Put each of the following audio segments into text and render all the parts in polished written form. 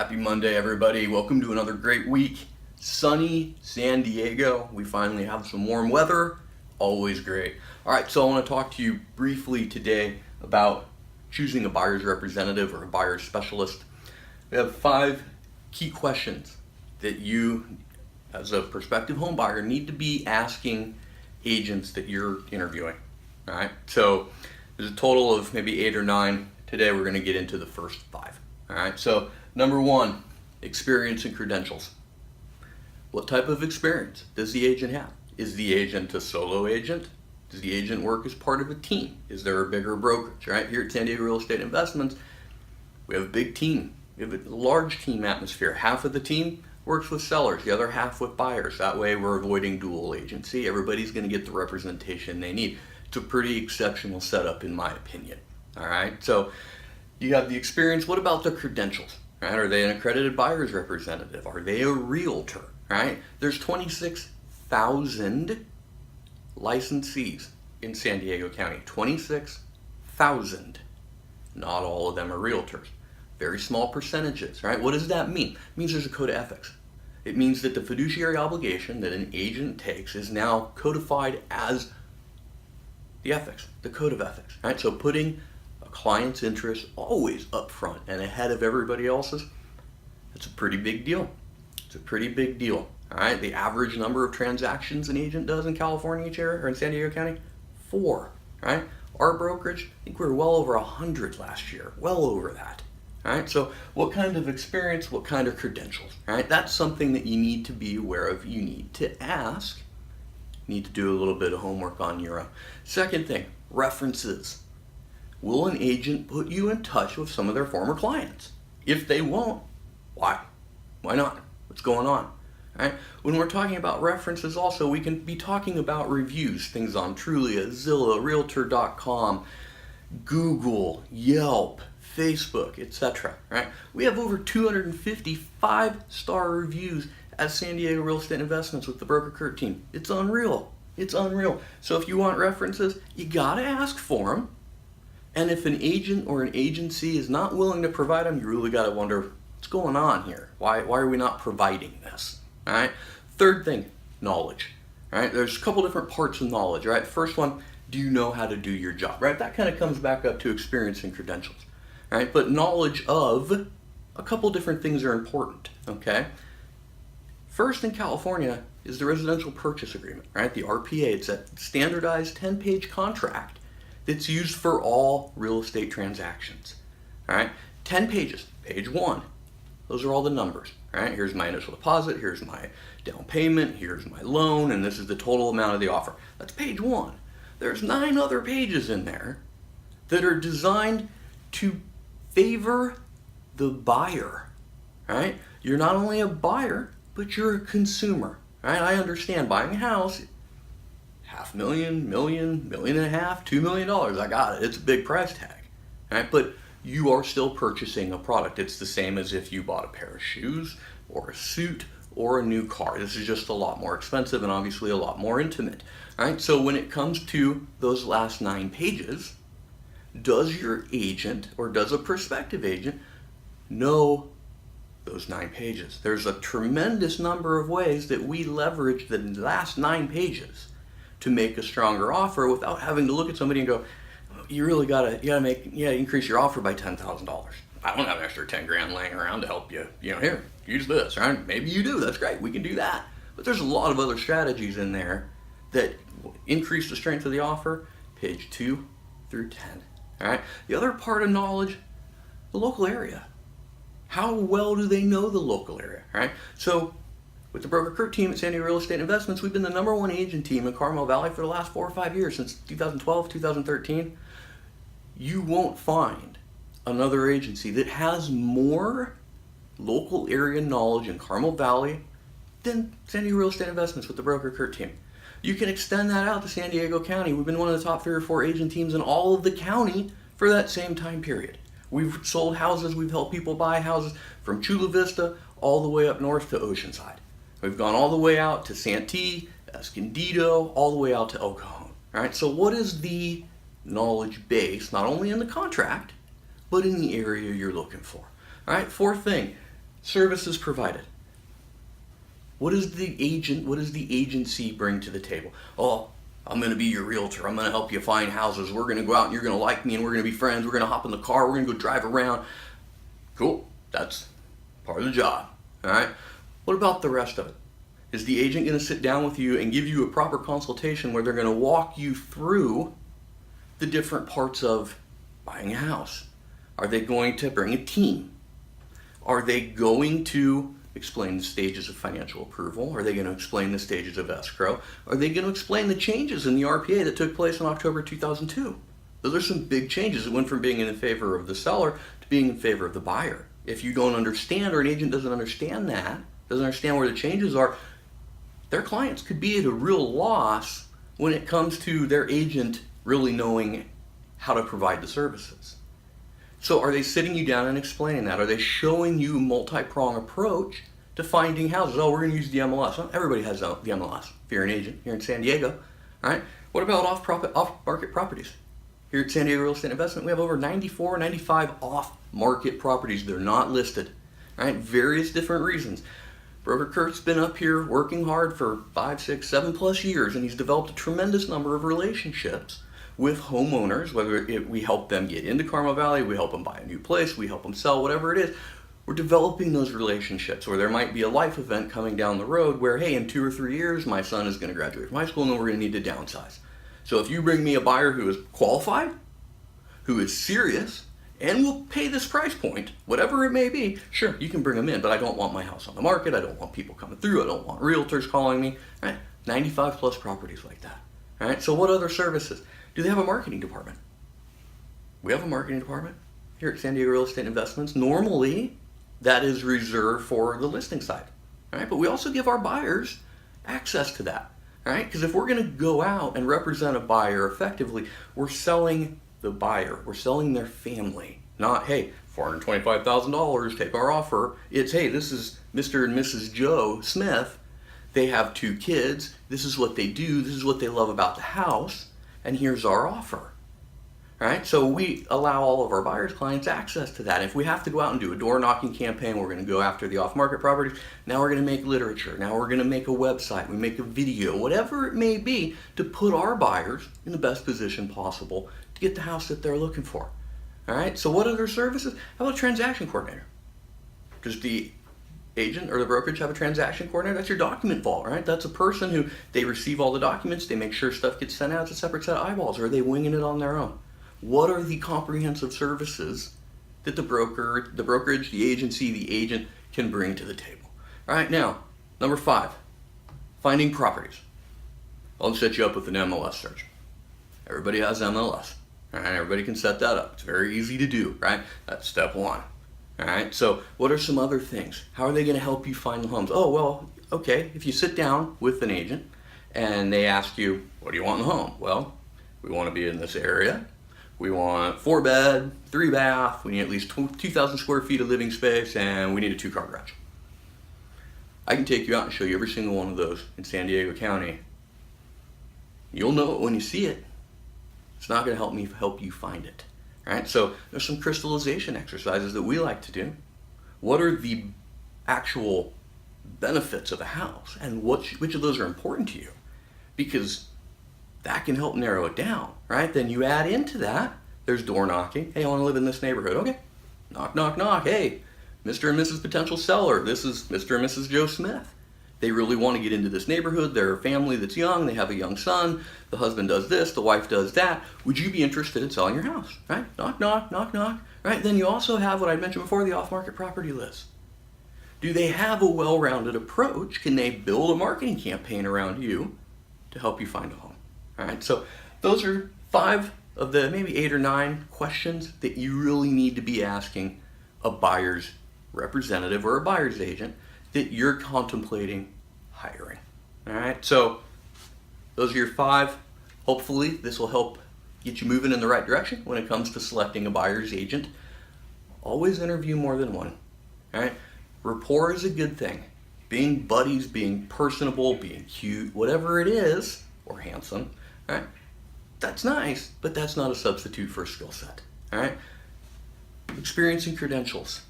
Happy Monday, everybody. Welcome to another great week. Sunny San Diego. We finally have some warm weather. Always great. All right, so I want to talk to you briefly today about choosing a buyer's representative or a buyer's specialist. We have 5 key questions that you, as a prospective home buyer, need to be asking agents that you're interviewing. All right, so there's a total of maybe 8 or 9. Today we're going to get into the first 5. All right, so number 1, experience and credentials. What type of experience does the agent have? Is the agent a solo agent? Does the agent work as part of a team? Is there a bigger brokerage? Right here at San Diego Real Estate Investments, we have a big team. We have a large team atmosphere. Half of the team works with sellers, the other half with buyers. That way we're avoiding dual agency. Everybody's going to get the representation they need. It's a pretty exceptional setup in my opinion. All right, so you have the experience. What about the credentials? Right? Are they an accredited buyer's representative? Are they a realtor? Right? There's 26,000 licensees in San Diego County. 26,000. Not all of them are realtors. Very small percentages. Right? What does that mean? It means there's a code of ethics. It means that the fiduciary obligation that an agent takes is now codified as the ethics, the code of ethics. Right? So putting client's interest always up front and ahead of everybody else's, it's a pretty big deal. It's a pretty big deal. All right, the average number of transactions an agent does in California each year, or in San Diego County, 4. Right? Our brokerage, I think we were well over 100 last year, well over that. All right, so what kind of experience, what kind of credentials? All right, that's something that you need to be aware of. You need to ask. You need to do a little bit of homework on your own. Second thing, references. Will an agent put you in touch with some of their former clients? If they won't, why? Why not? What's going on? All right? When we're talking about references also, we can be talking about reviews, things on Trulia, Zillow, Realtor.com, Google, Yelp, Facebook, etc. Right? We have over 250 5-star reviews at San Diego Real Estate Investments with the Broker Kurt team. It's unreal. It's unreal. So if you want references, you gotta ask for them. And if an agent or an agency is not willing to provide them, you really got to wonder what's going on here. Why are we not providing this? All right. Third thing, knowledge. All right. There's a couple different parts of knowledge. Right. First one, do you know how to do your job? Right. That kind of comes back up to experience and credentials. All right. But knowledge of a couple different things are important. Okay. First in California is the residential purchase agreement. Right. The RPA. It's a standardized 10-page contract that's used for all real estate transactions. All right, 10 pages. Page 1, those are all the numbers. All right, here's my initial deposit, here's my down payment, here's my loan, and this is the total amount of the offer. That's page 1. There's 9 other pages in there that are designed to favor the buyer. All right, you're not only a buyer, but you're a consumer. All right, I understand buying a house. $500,000, $1.5 million, $2 million. I got it. It's a big price tag. Right? But you are still purchasing a product. It's the same as if you bought a pair of shoes or a suit or a new car. This is just a lot more expensive and obviously a lot more intimate. All right? So when it comes to those last 9 pages, does your agent or does a prospective agent know those 9 pages? There's a tremendous number of ways that we leverage the last 9 pages to make a stronger offer without having to look at somebody and go, you gotta increase your offer by $10,000. I don't have an extra 10 grand laying around to help you. Here, use this, right? Maybe you do, that's great, we can do that. But there's a lot of other strategies in there that increase the strength of the offer, page 2 through 10. All right. The other part of knowledge, the local area. How well do they know the local area, right? So with the Broker Kurt team at San Diego Real Estate Investments, we've been the #1 agent team in Carmel Valley for the last 4 or 5 years, since 2012, 2013. You won't find another agency that has more local area knowledge in Carmel Valley than San Diego Real Estate Investments with the Broker Kurt team. You can extend that out to San Diego County. We've been one of the top 3 or 4 agent teams in all of the county for that same time period. We've sold houses, we've helped people buy houses from Chula Vista all the way up north to Oceanside. We've gone all the way out to Santee, Escondido, all the way out to El Cajon. All right, so what is the knowledge base, not only in the contract, but in the area you're looking for? All right, fourth thing, Services provided. What does the agency bring to the table? Oh, I'm going to be your realtor. I'm going to help you find houses. We're going to go out and you're going to like me and we're going to be friends. We're going to hop in the car. We're going to go drive around. Cool. That's part of the job. All right. What about the rest of it? Is the agent going to sit down with you and give you a proper consultation where they're going to walk you through the different parts of buying a house? Are they going to bring a team? Are they going to explain the stages of financial approval? Are they going to explain the stages of escrow? Are they going to explain the changes in the RPA that took place in October 2002? Those are some big changes. It went from being in favor of the seller to being in favor of the buyer. If you don't understand, or an agent doesn't understand that, doesn't understand where the changes are, their clients could be at a real loss when it comes to their agent really knowing how to provide the services. So are they sitting you down and explaining that? Are they showing you a multi-prong approach to finding houses? Oh, we're going to use the MLS. Well, everybody has the MLS if you're an agent here in San Diego. All right. What about off-market properties? Here at San Diego Real Estate Investment, we have over 94, 95 off-market properties. They're not listed. All right. Various different reasons. Broker Kurt's been up here working hard for 5, 6, 7+ years, and he's developed a tremendous number of relationships with homeowners, whether we help them get into Carmel Valley, we help them buy a new place, we help them sell, whatever it is. We're developing those relationships where there might be a life event coming down the road where, hey, in 2 or 3 years, my son is going to graduate from high school and then we're going to need to downsize. So if you bring me a buyer who is qualified, who is serious, and will pay this price point, whatever it may be, sure, you can bring them in, but I don't want my house on the market. I don't want people coming through. I don't want realtors calling me. Right? 95+ properties like that. All right. So what other services? Do they have a marketing department? We have a marketing department here at San Diego Real Estate Investments. Normally, that is reserved for the listing side. All right. But we also give our buyers access to that. All right. Because if we're going to go out and represent a buyer effectively, we're selling the buyer. We're selling their family. Not, hey, $425,000, take our offer. It's, hey, this is Mr. and Mrs. Joe Smith. They have 2 kids. This is what they do. This is what they love about the house. And here's our offer. All right, so we allow all of our buyers' clients access to that. If we have to go out and do a door knocking campaign, we're going to go after the off-market properties. Now we're going to make literature. Now we're going to make a website. We make a video, whatever it may be, to put our buyers in the best position possible to get the house that they're looking for. All right, so what other services? How about a transaction coordinator? Does the agent or the brokerage have a transaction coordinator? That's your document vault, right? That's a person who, they receive all the documents, they make sure stuff gets sent out. It's a separate set of eyeballs, or are they winging it on their own? What are the comprehensive services that the brokerage, the agency, the agent can bring to the table? All right, now, number 5, finding properties. I'll set you up with an MLS search. Everybody has MLS. All right, everybody can set that up. It's very easy to do, right? That's step 1. All right, so what are some other things? How are they going to help you find the homes? Oh, well, okay, if you sit down with an agent and they ask you, what do you want in the home? Well, we want to be in this area. We want 4-bed, 3-bath. We need at least 2,000 square feet of living space, and we need a 2-car garage. I can take you out and show you every single one of those in San Diego County. You'll know it when you see it. It's not going to help you find it. All right, so there's some crystallization exercises that we like to do. What are the actual benefits of a house, and which of those are important to you? Because that can help narrow it down, right? Then you add into that, there's door knocking. Hey, I want to live in this neighborhood. Okay, knock, knock, knock. Hey, Mr. and Mrs. Potential Seller, this is Mr. and Mrs. Joe Smith. They really want to get into this neighborhood. They're a family that's young. They have a young son. The husband does this. The wife does that. Would you be interested in selling your house? Right? Knock, knock, knock, knock. Right? Then you also have what I mentioned before, the off-market property list. Do they have a well-rounded approach? Can they build a marketing campaign around you to help you find a home? All right. So those are 5 of the maybe 8 or 9 questions that you really need to be asking a buyer's representative or a buyer's agent that you're contemplating hiring. All right, so those are your 5. Hopefully this will help get you moving in the right direction when it comes to selecting a buyer's agent. Always interview more than one. All right, rapport is a good thing. Being buddies, being personable, being cute, whatever it is, or handsome, all right, that's nice, but that's not a substitute for a skill set. All right, experience and credentials,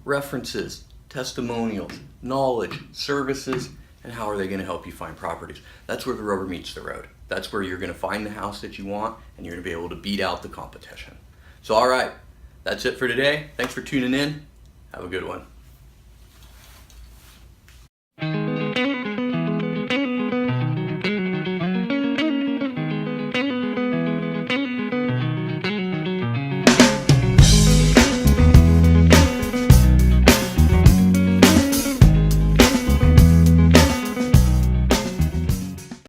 references, testimonials, knowledge, services, and how are they going to help you find properties. That's where the rubber meets the road. That's where you're going to find the house that you want, and you're going to be able to beat out the competition. So all right, that's it for today. Thanks for tuning in. Have a good one.